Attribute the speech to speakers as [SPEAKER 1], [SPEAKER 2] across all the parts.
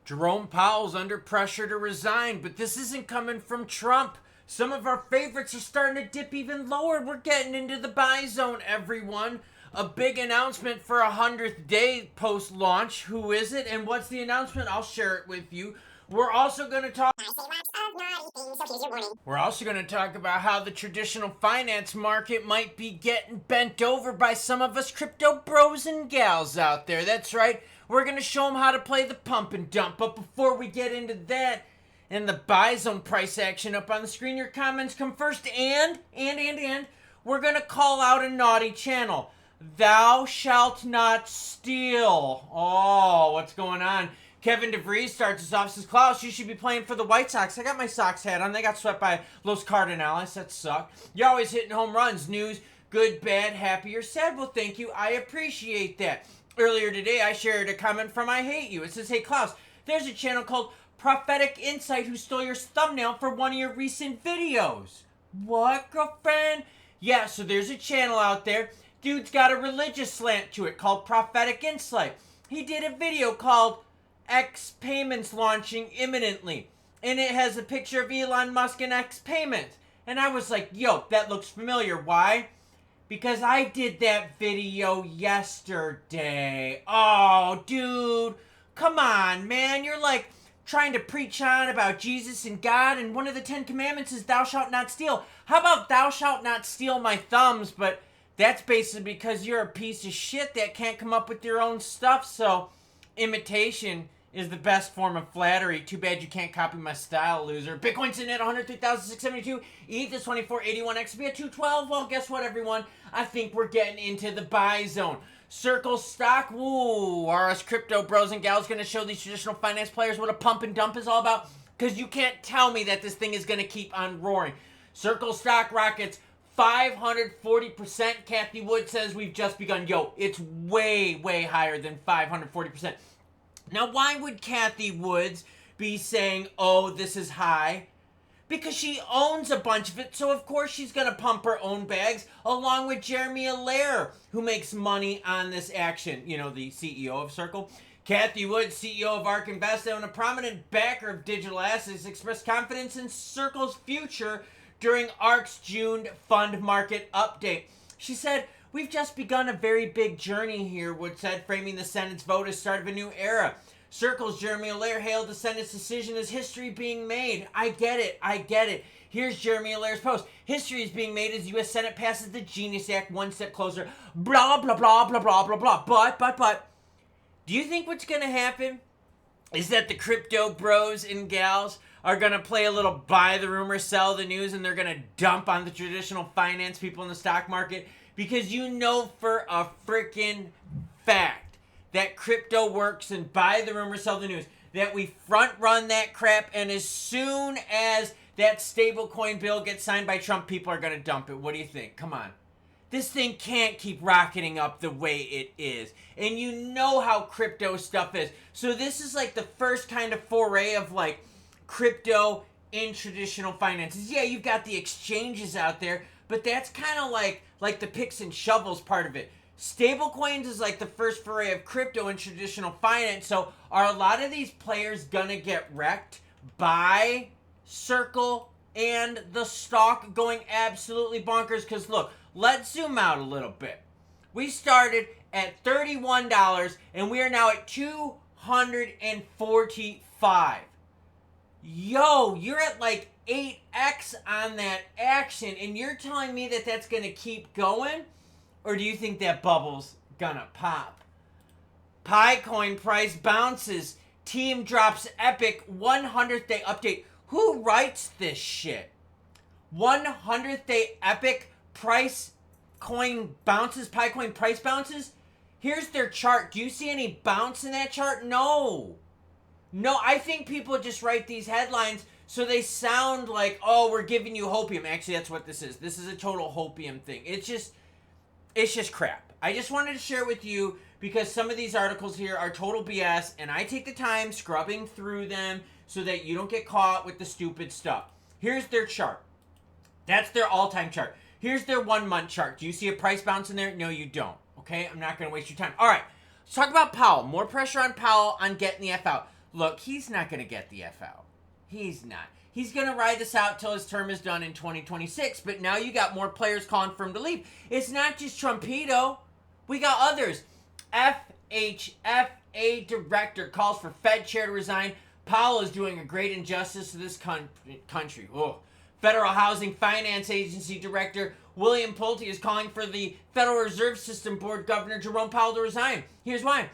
[SPEAKER 1] Jerome Powell's under pressure to resign, but this isn't coming from Trump. Some of our favorites are starting to dip even lower. We're getting into the buy zone, everyone. A big announcement for 100th day post-launch. Who is it and what's the announcement? I'll share it with you. We're also going to talk about how the traditional finance market might be getting bent over by some of us crypto bros and gals out there. That's right. We're going to show them how to play the pump and dump. But before we get into that and the buy zone price action up on the screen, your comments come first. And we're going to call out a naughty channel. Thou shalt not steal. Oh, what's going on? Kevin DeVries starts us off, says, Klaus, you should be playing for the White Sox. I got my Sox hat on. They got swept by Los Cardinals. That sucked. You're always hitting home runs. News, good, bad, happy, or sad. Well, thank you. I appreciate that. Earlier today, I shared a comment from I Hate You. It says, hey, Klaus, there's a channel called Prophetic Insight who stole your thumbnail for one of your recent videos. What, girlfriend? Yeah, so there's a channel out there. Dude's got a religious slant to it called Prophetic Insight. He did a video called X Payments launching imminently. And it has a picture of Elon Musk and X Payments. And I was like, yo, that looks familiar. Why? Because I did that video yesterday. Oh, dude. Come on, man. You're like trying to preach on about Jesus and God. And one of the 10 commandments is thou shalt not steal. How about thou shalt not steal my thumbs? But that's basically because you're a piece of shit that can't come up with your own stuff. So imitation is the best form of flattery. Too bad you can't copy my style, loser. Bitcoin sitting at 103,672. ETH is 2481. XRP at 212. Well, guess what, everyone? I think we're getting into the buy zone. Circle stock. Woo. Are us crypto bros and gals going to show these traditional finance players what a pump and dump is all about? Because you can't tell me that this thing is going to keep on roaring. Circle stock rockets 540%. Kathy Wood says we've just begun. Yo, it's way, way higher than 540%. Now, why would Kathy Woods be saying, oh, this is high? Because she owns a bunch of it, so of course she's going to pump her own bags, along with Jeremy Allaire, who makes money on this action. You know, the CEO of Circle. Kathy Woods, CEO of ARK Invest, and a prominent backer of digital assets, expressed confidence in Circle's future during ARK's June fund market update. She said, we've just begun a very big journey here, Wood said, framing the Senate's vote as start of a new era. Circle's Jeremy Allaire hailed the Senate's decision as history being made. I get it. Here's Jeremy Allaire's post. History is being made as the U.S. Senate passes the Genius Act one step closer. Blah, blah, blah, blah, blah, blah, blah. But, do you think what's going to happen is that the crypto bros and gals are going to play a little buy the rumor, sell the news, and they're going to dump on the traditional finance people in the stock market? Because you know for a freaking fact that crypto works and buy the rumor, sell the news, that we front run that crap, and as soon as that stablecoin bill gets signed by Trump, people are going to dump it. What do you think? Come on. This thing can't keep rocketing up the way it is. And you know how crypto stuff is. So this is like the first kind of foray of like crypto in traditional finances. Yeah, you've got the exchanges out there, but that's kind of like the picks and shovels part of it. Stablecoins is like the first foray of crypto in traditional finance. So are a lot of these players gonna get wrecked by Circle and the stock going absolutely bonkers? Because look, let's zoom out a little bit. We started at $31 and we are now at $245. Yo, you're at like 8x on that action, and you're telling me that that's going to keep going? Or do you think that bubble's gonna pop? Picoin price bounces. Team drops epic 100th day update. Who writes this shit? 100th day epic price coin bounces. Picoin price bounces. Here's their chart. Do you see any bounce in that chart? No, I think people just write these headlines so they sound like, oh, we're giving you hopium. Actually, that's what this is. This is a total hopium thing. It's just crap. I just wanted to share it with you because some of these articles here are total BS, and I take the time scrubbing through them so that you don't get caught with the stupid stuff. Here's their chart. That's their all-time chart. Here's their 1 month chart. Do you see a price bounce in there? No, you don't. Okay, I'm not going to waste your time. All right, let's talk about Powell. More pressure on Powell on getting the F out. Look, he's not going to get the F out. He's not. He's going to ride this out till his term is done in 2026. But now you got more players calling for him to leave. It's not just Trumpito. We got others. FHFA director calls for Fed chair to resign. Powell is doing a great injustice to this country. Ugh. Federal Housing Finance Agency Director William Pulte is calling for the Federal Reserve System Board Governor Jerome Powell to resign. Here's why.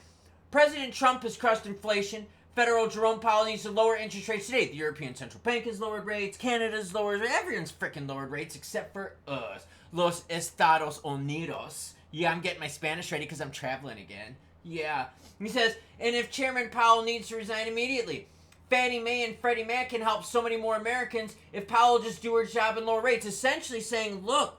[SPEAKER 1] President Trump has crushed inflation. Federal Jerome Powell needs to lower interest rates today. The European Central Bank has lowered rates. Canada's lowered rates. Everyone's freaking lowered rates except for us. Los Estados Unidos. Yeah, I'm getting my Spanish ready because I'm traveling again. Yeah. He says, and if Chairman Powell needs to resign immediately, Fannie Mae and Freddie Mac can help so many more Americans if Powell just do her job and lower rates. Essentially saying, look,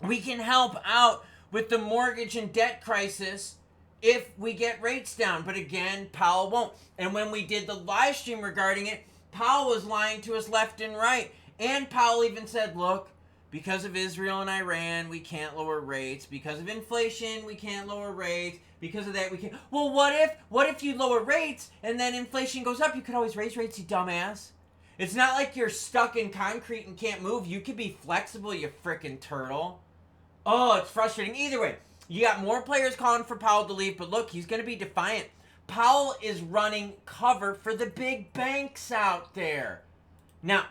[SPEAKER 1] we can help out with the mortgage and debt crisis if we get rates down. But again, Powell won't. And when we did the live stream regarding it, Powell was lying to us left and right. And Powell even said, look, because of Israel and Iran, we can't lower rates. Because of inflation, we can't lower rates. Because of that, we can't. Well, what if you lower rates and then inflation goes up? You could always raise rates, you dumbass. It's not like you're stuck in concrete and can't move. You could be flexible, you frickin' turtle. Oh, it's frustrating. Either way, you got more players calling for Powell to leave, but look, he's going to be defiant. Powell is running cover for the big banks out there. Now,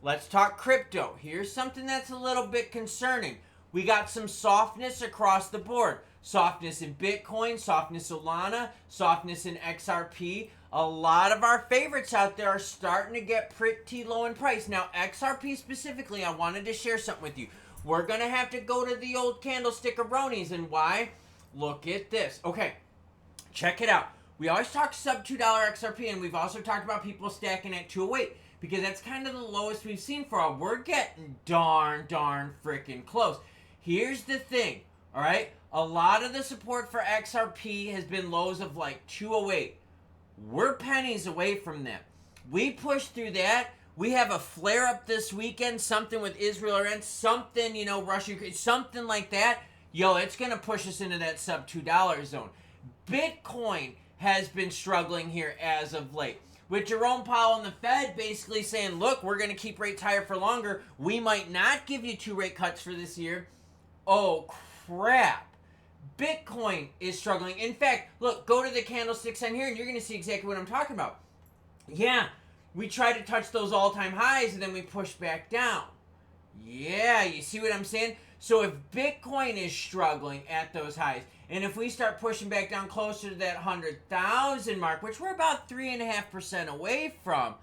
[SPEAKER 1] let's talk crypto. Here's something that's a little bit concerning. We got some softness across the board. Softness in Bitcoin, softness in Solana, softness in XRP. A lot of our favorites out there are starting to get pretty low in price. Now, XRP specifically, I wanted to share something with you. We're going to have to go to the old candlestick-a-ronies. And why? Look at this. Okay, check it out. We always talk sub $2 XRP, and we've also talked about people stacking at 208 because that's kind of the lowest we've seen for a while. We're getting darn freaking close. Here's the thing, all right? A lot of the support for XRP has been lows of like 208. We're pennies away from that. We push through that. We have a flare up this weekend, something with Israel or something, you know, Russia, something like that. Yo, it's going to push us into that sub $2 zone. Bitcoin has been struggling here as of late. With Jerome Powell and the Fed basically saying, look, we're going to keep rates higher for longer. We might not give you 2 rate cuts for this year. Oh, crap. Bitcoin is struggling. In fact, look, go to the candlesticks on here and you're going to see exactly what I'm talking about. Yeah, we try to touch those all-time highs and then we push back down. Yeah, you see what I'm saying? So if Bitcoin is struggling at those highs, and if we start pushing back down closer to that 100,000 mark, which we're about 3.5% away from,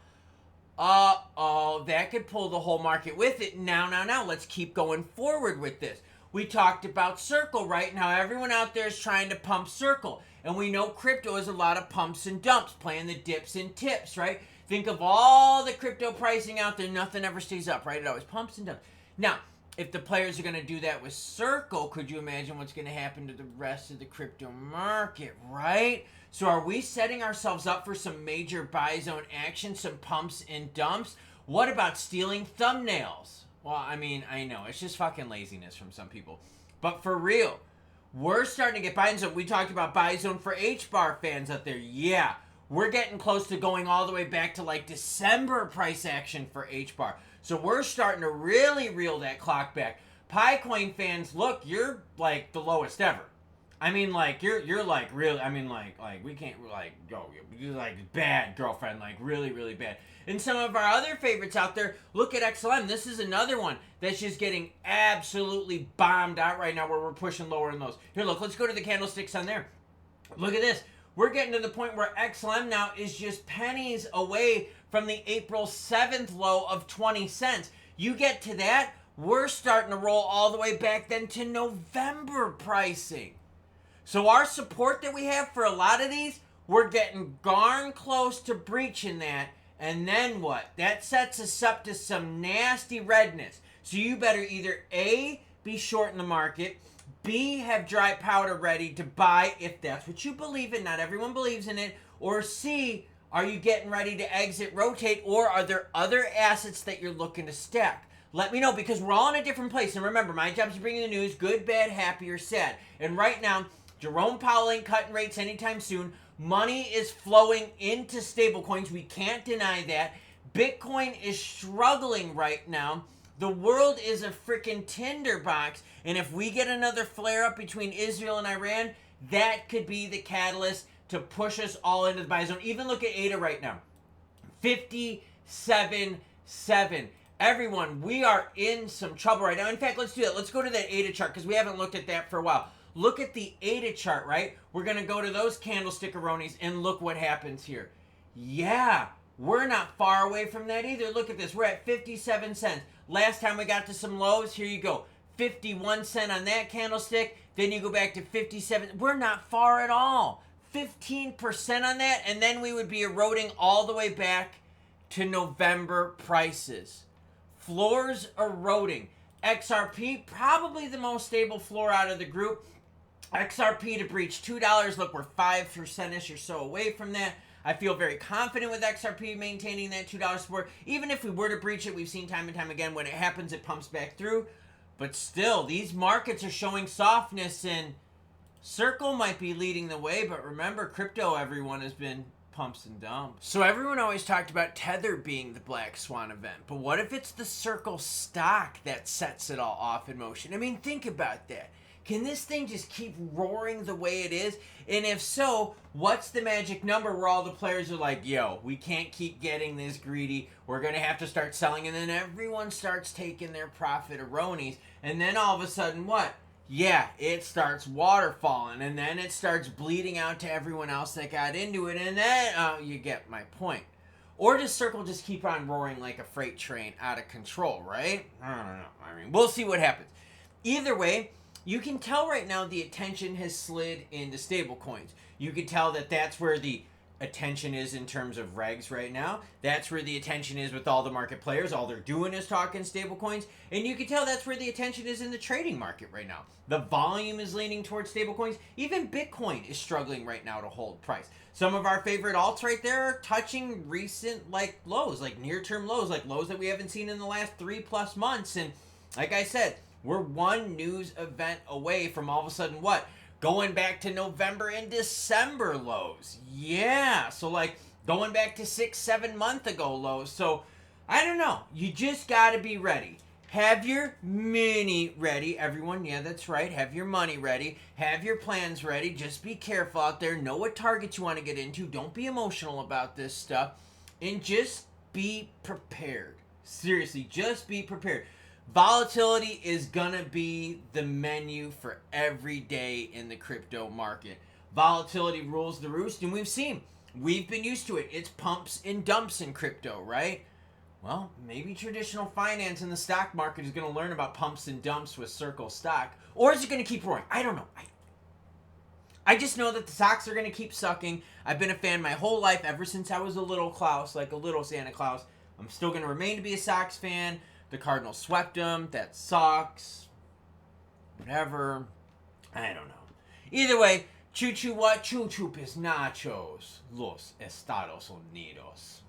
[SPEAKER 1] that could pull the whole market with it. Now, let's keep going forward with this. We talked about Crcl, right? Now everyone out there is trying to pump Crcl. And we know crypto is a lot of pumps and dumps, playing the dips and tips, right? Think of all the crypto pricing out there. Nothing ever stays up, right? It always pumps and dumps. Now, if the players are going to do that with Crcl, could you imagine what's going to happen to the rest of the crypto market, right? So are we setting ourselves up for some major buy zone action, some pumps and dumps? What about stealing thumbnails? Well, I mean, I know. It's just fucking laziness from some people. But for real, we're starting to get buy zone. We talked about buy zone for HBAR fans out there. Yeah, we're getting close to going all the way back to like December price action for HBAR. So we're starting to really reel that clock back. Piecoin fans, look, you're like the lowest ever. I mean, like, you're like really, I mean, like we can't like go, you're like bad girlfriend, like really bad. And some of our other favorites out there, look at XLM. This is another one that's just getting absolutely bombed out right now where we're pushing lower in those. Here, look, let's go to the candlesticks on there. Look at this. We're getting to the point where XLM now is just pennies away from the April 7th low of 20 cents. You get to that, we're starting to roll all the way back then to November pricing. So our support that we have for a lot of these, we're getting darn close to breaching that. And then what? That sets us up to some nasty redness. So you better either A, be short in the market, B, have dry powder ready to buy if that's what you believe in. Not everyone believes in it. Or C, are you getting ready to exit, rotate, or are there other assets that you're looking to stack? Let me know, because we're all in a different place. And remember, my job is to bring you the news, good, bad, happy, or sad. And right now, Jerome Powell ain't cutting rates anytime soon. Money is flowing into stablecoins. We can't deny that. Bitcoin is struggling right now. The world is a freaking tinderbox. And if we get another flare-up between Israel and Iran, that could be the catalyst to push us all into the buy zone. Even look at ADA right now. 57.7. Everyone, we are in some trouble right now. In fact, let's do that. Let's go to that ADA chart because we haven't looked at that for a while. Look at the ADA chart, right? We're going to go to those candlestick-aronies and look what happens here. Yeah, we're not far away from that either. Look at this. We're at 57 cents. Last time we got to some lows, here you go. 51 cent on that candlestick. Then you go back to 57. We're not far at all. 15% on that, and then we would be eroding all the way back to November prices. Floors eroding. XRP, probably the most stable floor out of the group. XRP to breach $2. Look, we're 5% or so away from that. I feel very confident with XRP maintaining that $2 support. Even if we were to breach it, we've seen time and time again, when it happens, it pumps back through. But still, these markets are showing softness, and Crcl might be leading the way, but remember, crypto, everyone, has been pumps and dumps. So everyone always talked about Tether being the black swan event, but what if it's the Crcl stock that sets it all off in motion? I mean, think about that. Can this thing just keep roaring the way it is? And if so, what's the magic number where all the players are like, yo, we can't keep getting this greedy. We're going to have to start selling. And then everyone starts taking their profit-aronies. And then all of a sudden, what? Yeah, it starts waterfalling. And then it starts bleeding out to everyone else that got into it. And then, you get my point. Or does Crcl just keep on roaring like a freight train out of control, right? I don't know. I mean, we'll see what happens. Either way, you can tell right now the attention has slid into stablecoins. You can tell that that's where the attention is in terms of regs right now. That's where the attention is with all the market players. All they're doing is talking stablecoins. And you can tell that's where the attention is in the trading market right now. The volume is leaning towards stablecoins. Even Bitcoin is struggling right now to hold price. Some of our favorite alts right there are touching recent lows, like near-term lows, like lows that we haven't seen in the last 3+ months. And like I said, we're one news event away from all of a sudden what? Going back to November and December lows. Yeah. So going back to 6-7 month ago lows. So I don't know. You just got to be ready. Have your mini ready, everyone. Yeah, that's right. Have your money ready. Have your plans ready. Just be careful out there. Know what targets you want to get into. Don't be emotional about this stuff. And just be prepared. Seriously, just be prepared. Volatility is going to be the menu for every day in the crypto market. Volatility rules the roost, and we've been used to it. It's pumps and dumps in crypto, right? Well, maybe traditional finance in the stock market is going to learn about pumps and dumps with Crcl stock, or is it going to keep roaring? I don't know. I just know that the stocks are going to keep sucking. I've been a fan my whole life, ever since I was a little Klaus, like a little Santa Claus. I'm still going to remain to be a Sox fan. The Cardinals swept them. That sucks. Whatever. I don't know. Either way, choo-choo what? Choo-choo pis nachos. Los Estados Unidos.